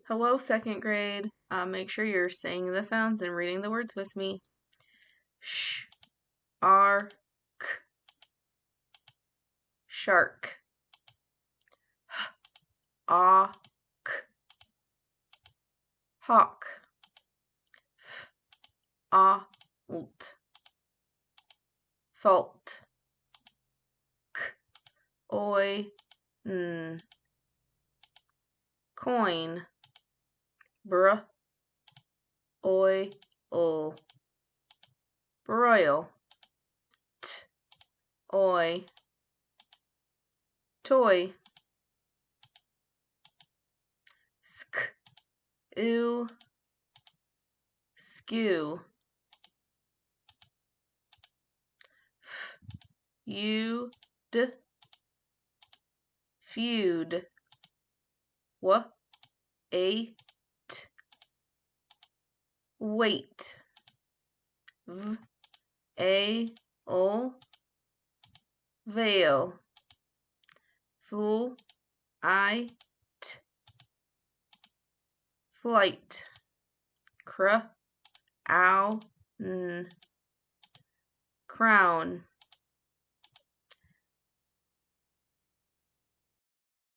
Hello, second grade. Make sure you're saying the sounds and reading the words with me. Sh, R, k, shark. H, ah, k, hawk. F, ah, lt, fault. K, oi, n, coin. Br, oi, ul, broil. T, oi, toy. Sk, ew, skew. F, u, d, feud. W, a, t, wait. V, a, l, veil. Fl, I, t, flight. Cr, ow, n, crown.